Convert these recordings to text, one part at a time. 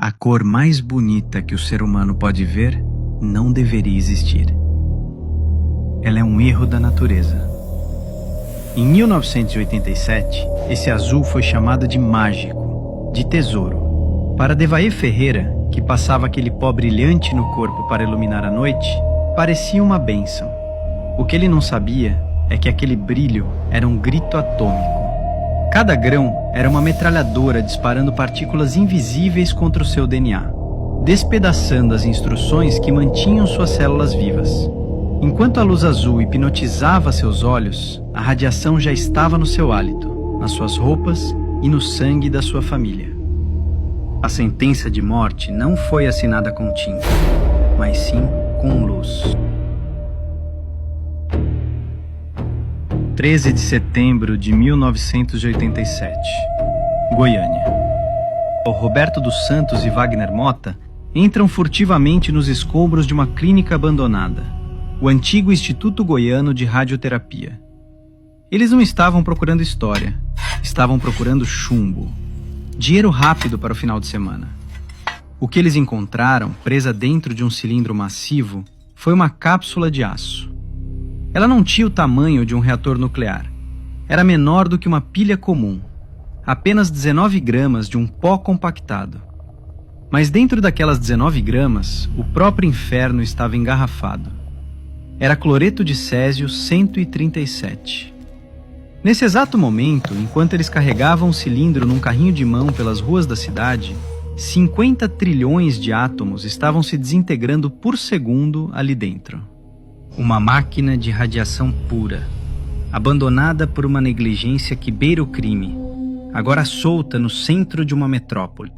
A cor mais bonita que o ser humano pode ver não deveria existir. Ela é um erro da natureza. Em 1987, esse azul foi chamado de mágico, de tesouro. Para Devair Ferreira, que passava aquele pó brilhante no corpo para iluminar a noite, parecia uma bênção. O que ele não sabia é que aquele brilho era um grito atômico. Cada grão era uma metralhadora disparando partículas invisíveis contra o seu DNA, despedaçando as instruções que mantinham suas células vivas. Enquanto a luz azul hipnotizava seus olhos, a radiação já estava no seu hálito, nas suas roupas e no sangue da sua família. A sentença de morte não foi assinada com tinta, mas sim com luz. 13 de setembro de 1987, Goiânia. O Roberto dos Santos e Wagner Mota entram furtivamente nos escombros de uma clínica abandonada, o antigo Instituto Goiano de Radioterapia. Eles não estavam procurando história, estavam procurando chumbo, dinheiro rápido para o final de semana. O que eles encontraram, presa dentro de um cilindro massivo, foi uma cápsula de aço. Ela não tinha o tamanho de um reator nuclear. Era menor do que uma pilha comum. Apenas 19 gramas de um pó compactado. Mas dentro daquelas 19 gramas, o próprio inferno estava engarrafado. Era cloreto de césio 137. Nesse exato momento, enquanto eles carregavam o cilindro num carrinho de mão pelas ruas da cidade, 50 trilhões de átomos estavam se desintegrando por segundo ali dentro. Uma máquina de radiação pura, abandonada por uma negligência que beira o crime, agora solta no centro de uma metrópole.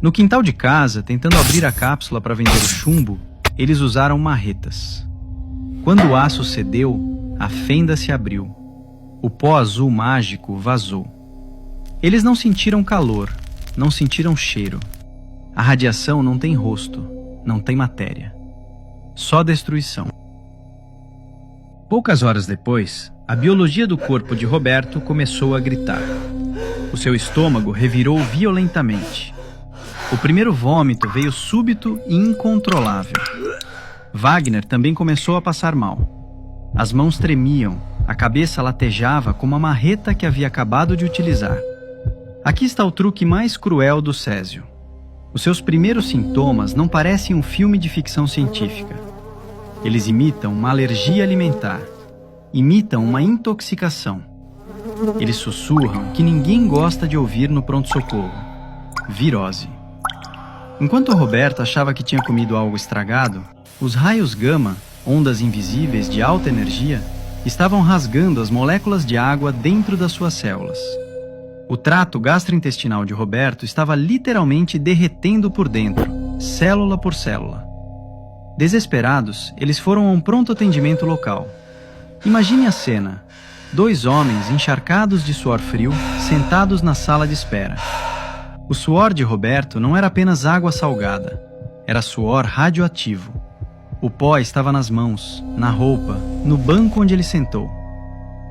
No quintal de casa, tentando abrir a cápsula para vender o chumbo, eles usaram marretas. Quando o aço cedeu, a fenda se abriu. O pó azul mágico vazou. Eles não sentiram calor, não sentiram cheiro. A radiação não tem rosto, não tem matéria. Só destruição. Poucas horas depois, a biologia do corpo de Roberto começou a gritar. O seu estômago revirou violentamente. O primeiro vômito veio súbito e incontrolável. Wagner também começou a passar mal. As mãos tremiam, a cabeça latejava como a marreta que havia acabado de utilizar. Aqui está o truque mais cruel do césio. Os seus primeiros sintomas não parecem um filme de ficção científica. Eles imitam uma alergia alimentar, imitam uma intoxicação. Eles sussurram que ninguém gosta de ouvir no pronto-socorro: virose. Enquanto Roberto achava que tinha comido algo estragado, os raios gama, ondas invisíveis de alta energia, estavam rasgando as moléculas de água dentro das suas células. O trato gastrointestinal de Roberto estava literalmente derretendo por dentro, célula por célula. Desesperados, eles foram a um pronto atendimento local. Imagine a cena: 2 homens encharcados de suor frio, sentados na sala de espera. O suor de Roberto não era apenas água salgada, era suor radioativo. O pó estava nas mãos, na roupa, no banco onde ele sentou.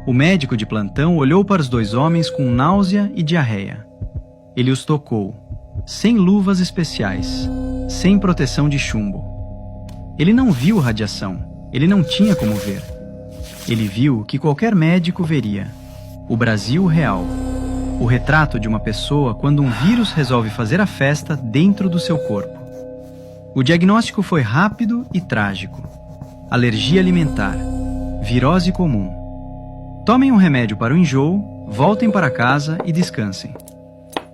O médico de plantão olhou para os 2 homens com náusea e diarreia. Ele os tocou, sem luvas especiais, sem proteção de chumbo. Ele não viu radiação, ele não tinha como ver. Ele viu o que qualquer médico veria: o Brasil real. O retrato de uma pessoa quando um vírus resolve fazer a festa dentro do seu corpo. O diagnóstico foi rápido e trágico: alergia alimentar, virose comum. Tomem um remédio para o enjoo, voltem para casa e descansem.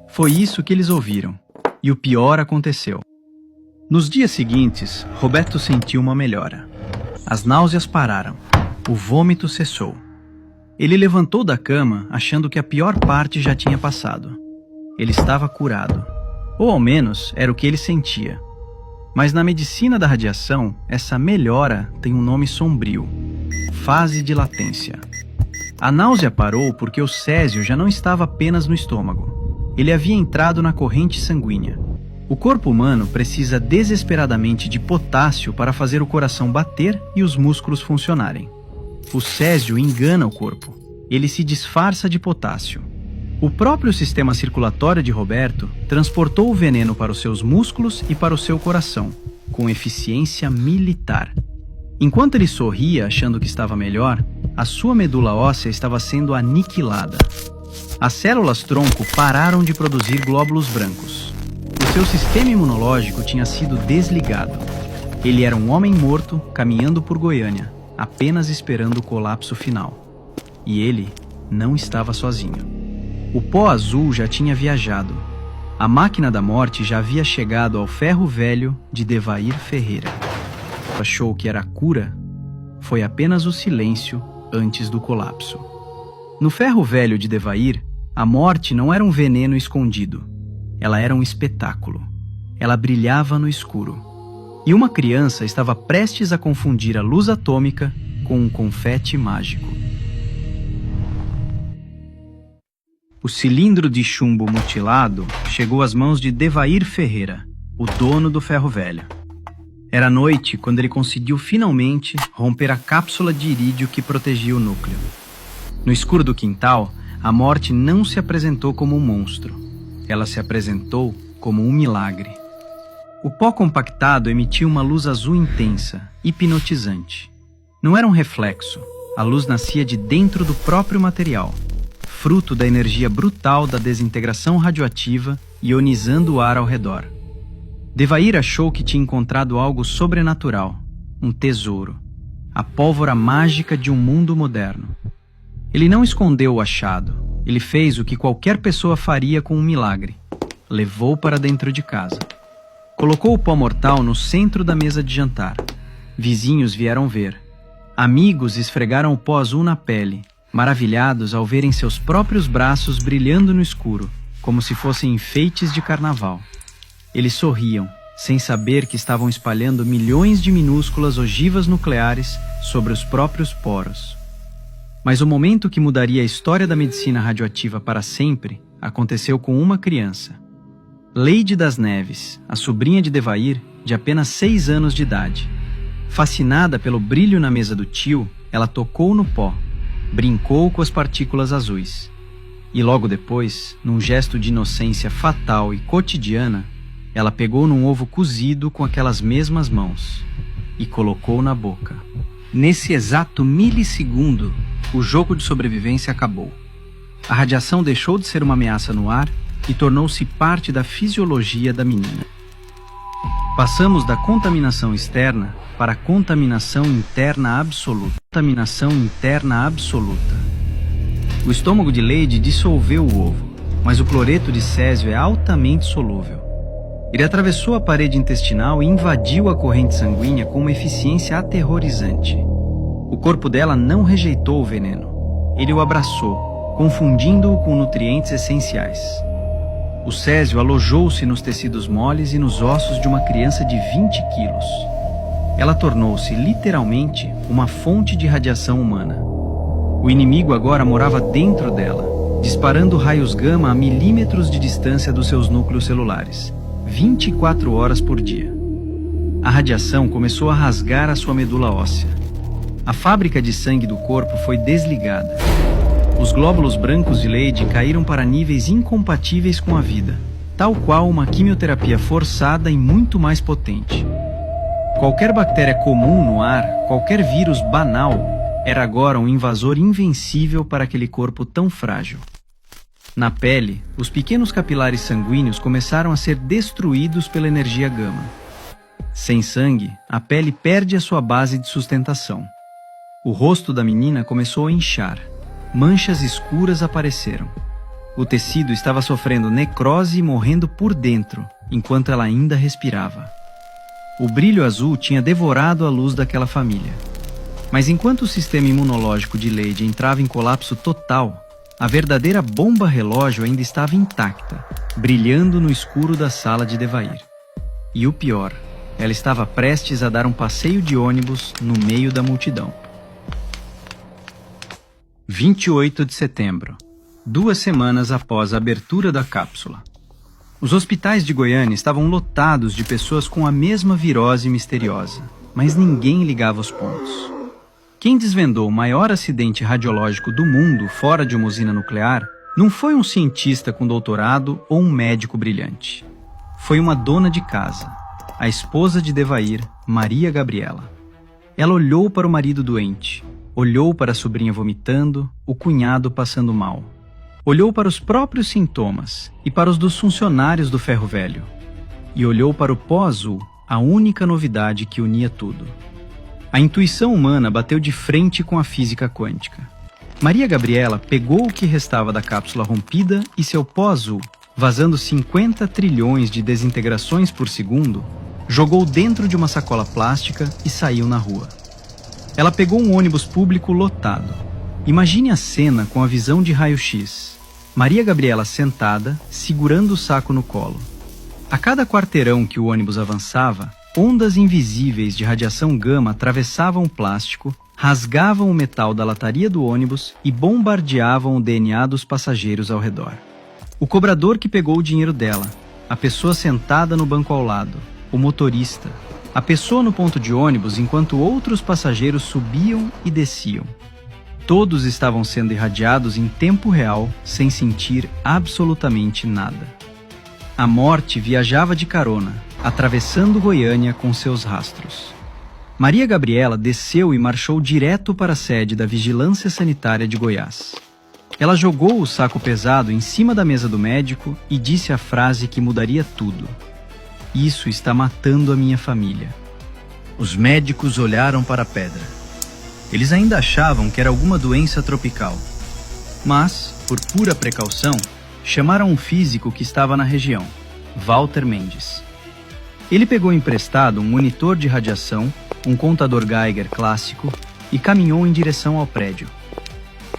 Foi isso que eles ouviram, e o pior aconteceu. Nos dias seguintes, Roberto sentiu uma melhora. As náuseas pararam, o vômito cessou. Ele levantou da cama achando que a pior parte já tinha passado. Ele estava curado, ou ao menos era o que ele sentia. Mas na medicina da radiação, essa melhora tem um nome sombrio: fase de latência. A náusea parou porque o césio já não estava apenas no estômago. Ele havia entrado na corrente sanguínea. O corpo humano precisa desesperadamente de potássio para fazer o coração bater e os músculos funcionarem. O césio engana o corpo. Ele se disfarça de potássio. O próprio sistema circulatório de Roberto transportou o veneno para os seus músculos e para o seu coração, com eficiência militar. Enquanto ele sorria achando que estava melhor, a sua medula óssea estava sendo aniquilada. As células-tronco pararam de produzir glóbulos brancos. O seu sistema imunológico tinha sido desligado. Ele era um homem morto caminhando por Goiânia, apenas esperando o colapso final. E ele não estava sozinho. O pó azul já tinha viajado. A máquina da morte já havia chegado ao ferro velho de Devair Ferreira. Achou que era a cura? Foi apenas o silêncio antes do colapso. No ferro velho de Devair, a morte não era um veneno escondido. Ela era um espetáculo. Ela brilhava no escuro. E uma criança estava prestes a confundir a luz atômica com um confete mágico. O cilindro de chumbo mutilado chegou às mãos de Devair Ferreira, o dono do ferro velho. Era noite quando ele conseguiu finalmente romper a cápsula de irídio que protegia o núcleo. No escuro do quintal, a morte não se apresentou como um monstro. Ela se apresentou como um milagre. O pó compactado emitia uma luz azul intensa, hipnotizante. Não era um reflexo. A luz nascia de dentro do próprio material, fruto da energia brutal da desintegração radioativa ionizando o ar ao redor. Devair achou que tinha encontrado algo sobrenatural, um tesouro, a pólvora mágica de um mundo moderno. Ele não escondeu o achado, ele fez o que qualquer pessoa faria com um milagre. Levou para dentro de casa. Colocou o pó mortal no centro da mesa de jantar. Vizinhos vieram ver. Amigos esfregaram o pó azul na pele, maravilhados ao verem seus próprios braços brilhando no escuro, como se fossem enfeites de carnaval. Eles sorriam, sem saber que estavam espalhando milhões de minúsculas ogivas nucleares sobre os próprios poros. Mas o momento que mudaria a história da medicina radioativa para sempre aconteceu com uma criança. Leide das Neves, a sobrinha de Devair, de apenas 6 anos de idade. Fascinada pelo brilho na mesa do tio, ela tocou no pó, brincou com as partículas azuis. E logo depois, num gesto de inocência fatal e cotidiana, ela pegou num ovo cozido com aquelas mesmas mãos e colocou na boca. Nesse exato milissegundo, o jogo de sobrevivência acabou. A radiação deixou de ser uma ameaça no ar e tornou-se parte da fisiologia da menina. Passamos da contaminação externa para a contaminação interna absoluta. Contaminação interna absoluta. O estômago de Leide dissolveu o ovo, mas o cloreto de césio é altamente solúvel. Ele atravessou a parede intestinal e invadiu a corrente sanguínea com uma eficiência aterrorizante. O corpo dela não rejeitou o veneno. Ele o abraçou, confundindo-o com nutrientes essenciais. O césio alojou-se nos tecidos moles e nos ossos de uma criança de 20 quilos. Ela tornou-se, literalmente, uma fonte de radiação humana. O inimigo agora morava dentro dela, disparando raios gama a milímetros de distância dos seus núcleos celulares, 24 horas por dia. A radiação começou a rasgar a sua medula óssea. A fábrica de sangue do corpo foi desligada. Os glóbulos brancos de Leide caíram para níveis incompatíveis com a vida, tal qual uma quimioterapia forçada e muito mais potente. Qualquer bactéria comum no ar, qualquer vírus banal, era agora um invasor invencível para aquele corpo tão frágil. Na pele, os pequenos capilares sanguíneos começaram a ser destruídos pela energia gama. Sem sangue, a pele perde a sua base de sustentação. O rosto da menina começou a inchar. Manchas escuras apareceram. O tecido estava sofrendo necrose e morrendo por dentro, enquanto ela ainda respirava. O brilho azul tinha devorado a luz daquela família. Mas enquanto o sistema imunológico de Leide entrava em colapso total, a verdadeira bomba relógio ainda estava intacta, brilhando no escuro da sala de Devair. E o pior, ela estava prestes a dar um passeio de ônibus no meio da multidão. 28 de setembro, 2 semanas após a abertura da cápsula. Os hospitais de Goiânia estavam lotados de pessoas com a mesma virose misteriosa, mas ninguém ligava os pontos. Quem desvendou o maior acidente radiológico do mundo fora de uma usina nuclear Não foi um cientista com doutorado ou um médico brilhante. Foi uma dona de casa, a esposa de Devair, Maria Gabriela. Ela olhou para o marido doente, olhou para a sobrinha vomitando, o cunhado passando mal. Olhou para os próprios sintomas e para os dos funcionários do ferro velho. E olhou para o pó azul, a única novidade que unia tudo. A intuição humana bateu de frente com a física quântica. Maria Gabriela pegou o que restava da cápsula rompida e seu pó azul, vazando 50 trilhões de desintegrações por segundo, jogou dentro de uma sacola plástica e saiu na rua. Ela pegou um ônibus público lotado. Imagine a cena com a visão de raio-x. Maria Gabriela sentada, segurando o saco no colo. A cada quarteirão que o ônibus avançava, ondas invisíveis de radiação gama atravessavam o plástico, rasgavam o metal da lataria do ônibus e bombardeavam o DNA dos passageiros ao redor. O cobrador que pegou o dinheiro dela, a pessoa sentada no banco ao lado, o motorista, a pessoa no ponto de ônibus enquanto outros passageiros subiam e desciam. Todos estavam sendo irradiados em tempo real, sem sentir absolutamente nada. A morte viajava de carona, atravessando Goiânia com seus rastros. Maria Gabriela desceu e marchou direto para a sede da Vigilância Sanitária de Goiás. Ela jogou o saco pesado em cima da mesa do médico e disse a frase que mudaria tudo. Isso está matando a minha família. Os médicos olharam para a pedra. Eles ainda achavam que era alguma doença tropical. Mas, por pura precaução, chamaram um físico que estava na região, Walter Mendes. Ele pegou emprestado um monitor de radiação, um contador Geiger clássico e caminhou em direção ao prédio.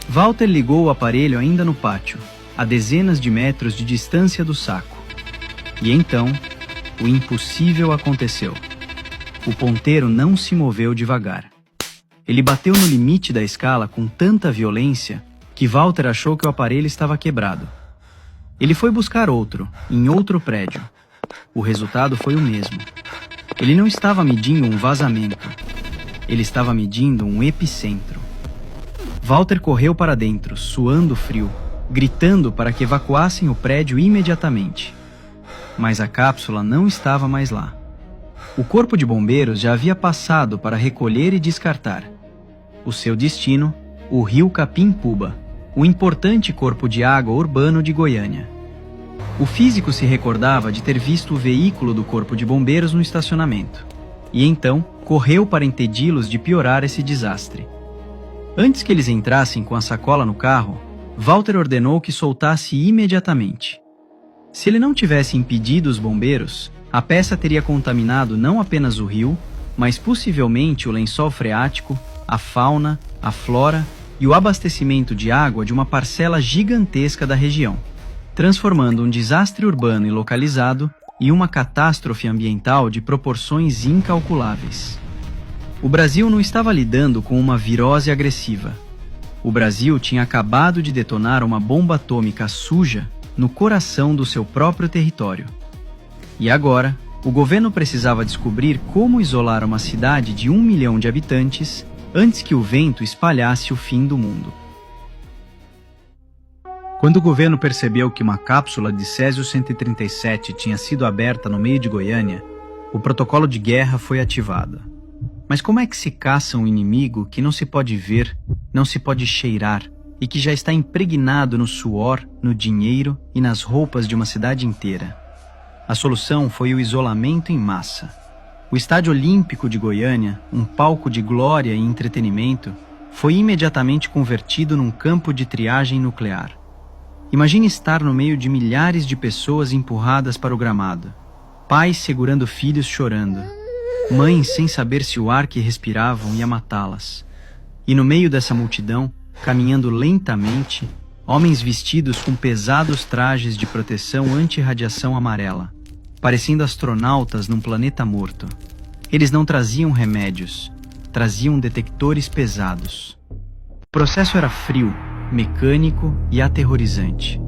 Walter ligou o aparelho ainda no pátio, a dezenas de metros de distância do saco. E então, o impossível aconteceu. O ponteiro não se moveu devagar. Ele bateu no limite da escala com tanta violência que Walter achou que o aparelho estava quebrado. Ele foi buscar outro, em outro prédio. O resultado foi o mesmo. Ele não estava medindo um vazamento. Ele estava medindo um epicentro. Walter correu para dentro, suando frio, gritando para que evacuassem o prédio imediatamente. Mas a cápsula não estava mais lá. O corpo de bombeiros já havia passado para recolher e descartar. O seu destino, o rio Capim-Puba, o importante corpo de água urbano de Goiânia. O físico se recordava de ter visto o veículo do corpo de bombeiros no estacionamento. E então, correu para impedi-los de piorar esse desastre. Antes que eles entrassem com a sacola no carro, Walter ordenou que soltasse imediatamente. Se ele não tivesse impedido os bombeiros, a peça teria contaminado não apenas o rio, mas possivelmente o lençol freático, a fauna, a flora e o abastecimento de água de uma parcela gigantesca da região, transformando um desastre urbano e localizado em uma catástrofe ambiental de proporções incalculáveis. O Brasil não estava lidando com uma virose agressiva. O Brasil tinha acabado de detonar uma bomba atômica suja no coração do seu próprio território. E agora, o governo precisava descobrir como isolar uma cidade de 1 milhão de habitantes antes que o vento espalhasse o fim do mundo. Quando o governo percebeu que uma cápsula de Césio-137 tinha sido aberta no meio de Goiânia, o protocolo de guerra foi ativado. Mas como é que se caça um inimigo que não se pode ver, não se pode cheirar e que já está impregnado no suor, no dinheiro e nas roupas de uma cidade inteira? A solução foi o isolamento em massa. O Estádio Olímpico de Goiânia, um palco de glória e entretenimento, foi imediatamente convertido num campo de triagem nuclear. Imagine estar no meio de milhares de pessoas empurradas para o gramado, pais segurando filhos chorando, mães sem saber se o ar que respiravam ia matá-las. E no meio dessa multidão, caminhando lentamente, homens vestidos com pesados trajes de proteção anti-radiação amarela, parecendo astronautas num planeta morto. Eles não traziam remédios, traziam detectores pesados. O processo era frio, mecânico e aterrorizante.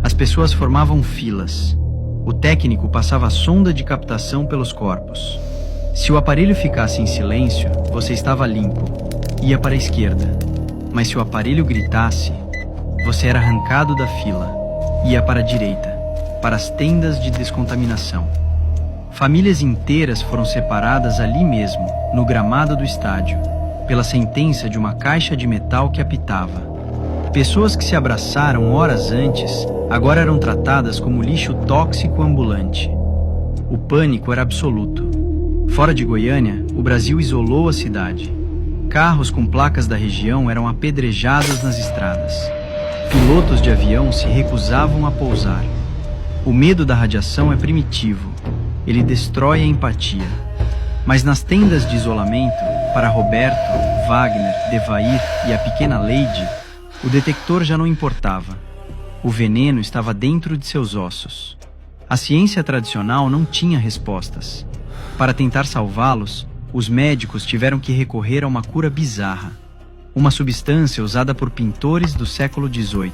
As pessoas formavam filas. O técnico passava a sonda de captação pelos corpos. Se o aparelho ficasse em silêncio, você estava limpo. Ia para a esquerda. Mas se o aparelho gritasse, você era arrancado da fila, ia para a direita, para as tendas de descontaminação. Famílias inteiras foram separadas ali mesmo, no gramado do estádio, pela sentença de uma caixa de metal que apitava. Pessoas que se abraçaram horas antes, agora eram tratadas como lixo tóxico ambulante. O pânico era absoluto. Fora de Goiânia, o Brasil isolou a cidade. Carros com placas da região eram apedrejados nas estradas. Pilotos de avião se recusavam a pousar. O medo da radiação é primitivo. Ele destrói a empatia. Mas nas tendas de isolamento, para Roberto, Wagner, Devair e a pequena Lady, o detector já não importava. O veneno estava dentro de seus ossos. A ciência tradicional não tinha respostas. Para tentar salvá-los, os médicos tiveram que recorrer a uma cura bizarra, uma substância usada por pintores do século XVIII.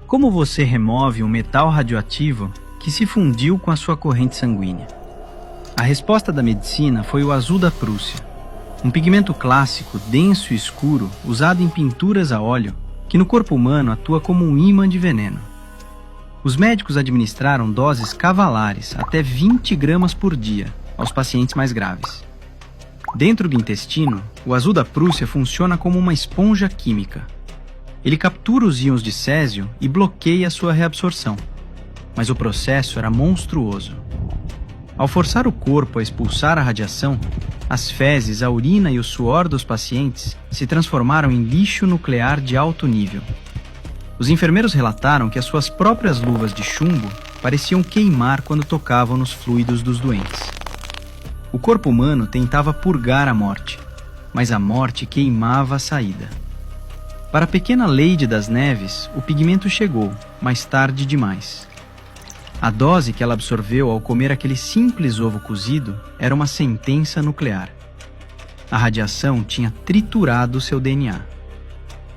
Como você remove um metal radioativo que se fundiu com a sua corrente sanguínea? A resposta da medicina foi o azul da Prússia, um pigmento clássico, denso e escuro, usado em pinturas a óleo, que no corpo humano atua como um ímã de veneno. Os médicos administraram doses cavalares, até 20 gramas por dia, aos pacientes mais graves. Dentro do intestino, o azul da Prússia funciona como uma esponja química. Ele captura os íons de césio e bloqueia sua reabsorção. Mas o processo era monstruoso. Ao forçar o corpo a expulsar a radiação, as fezes, a urina e o suor dos pacientes se transformaram em lixo nuclear de alto nível. Os enfermeiros relataram que as suas próprias luvas de chumbo pareciam queimar quando tocavam nos fluidos dos doentes. O corpo humano tentava purgar a morte, mas a morte queimava a saída. Para a pequena Lady das Neves, o pigmento chegou, mais tarde demais. A dose que ela absorveu ao comer aquele simples ovo cozido era uma sentença nuclear. A radiação tinha triturado seu DNA.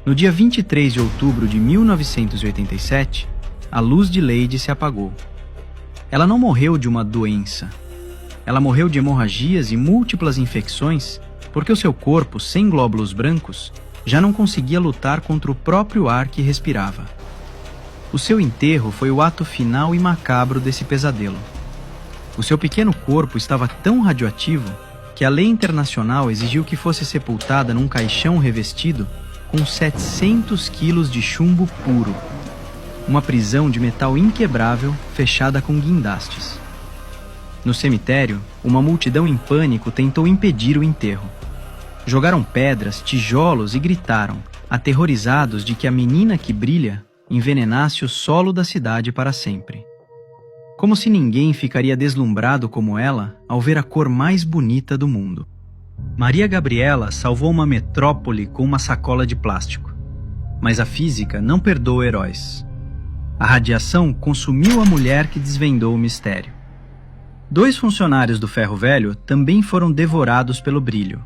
No dia 23 de outubro de 1987, a luz de Lady se apagou. Ela não morreu de uma doença. Ela morreu de hemorragias e múltiplas infecções porque o seu corpo, sem glóbulos brancos, já não conseguia lutar contra o próprio ar que respirava. O seu enterro foi o ato final e macabro desse pesadelo. O seu pequeno corpo estava tão radioativo que a lei internacional exigiu que fosse sepultada num caixão revestido com 700 quilos de chumbo puro. Uma prisão de metal inquebrável fechada com guindastes. No cemitério, uma multidão em pânico tentou impedir o enterro. Jogaram pedras, tijolos e gritaram, aterrorizados de que a menina que brilha envenenasse o solo da cidade para sempre. Como se ninguém ficaria deslumbrado como ela ao ver a cor mais bonita do mundo. Maria Gabriela salvou uma metrópole com uma sacola de plástico. Mas a física não perdoa heróis. A radiação consumiu a mulher que desvendou o mistério. 2 funcionários do Ferro Velho também foram devorados pelo brilho.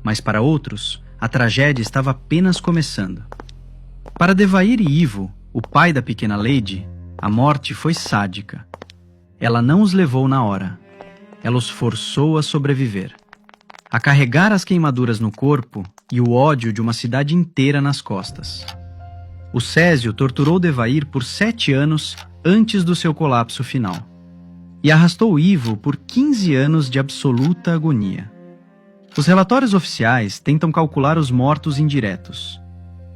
Mas para outros, a tragédia estava apenas começando. Para Devair e Ivo, o pai da pequena Lady, a morte foi sádica. Ela não os levou na hora. Ela os forçou a sobreviver. A carregar as queimaduras no corpo e o ódio de uma cidade inteira nas costas. O Césio torturou Devair por 7 anos antes do seu colapso final. E arrastou Ivo por 15 anos de absoluta agonia. Os relatórios oficiais tentam calcular os mortos indiretos.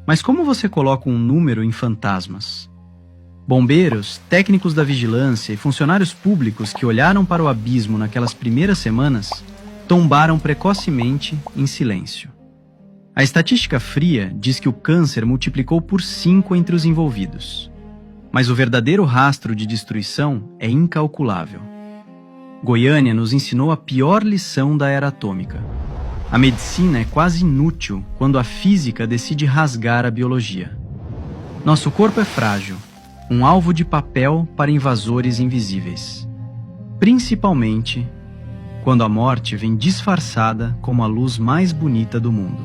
Mas como você coloca um número em fantasmas? Bombeiros, técnicos da vigilância e funcionários públicos que olharam para o abismo naquelas primeiras semanas tombaram precocemente em silêncio. A estatística fria diz que o câncer multiplicou por 5 entre os envolvidos. Mas o verdadeiro rastro de destruição é incalculável. Goiânia nos ensinou a pior lição da era atômica. A medicina é quase inútil quando a física decide rasgar a biologia. Nosso corpo é frágil, um alvo de papel para invasores invisíveis. Principalmente quando a morte vem disfarçada como a luz mais bonita do mundo.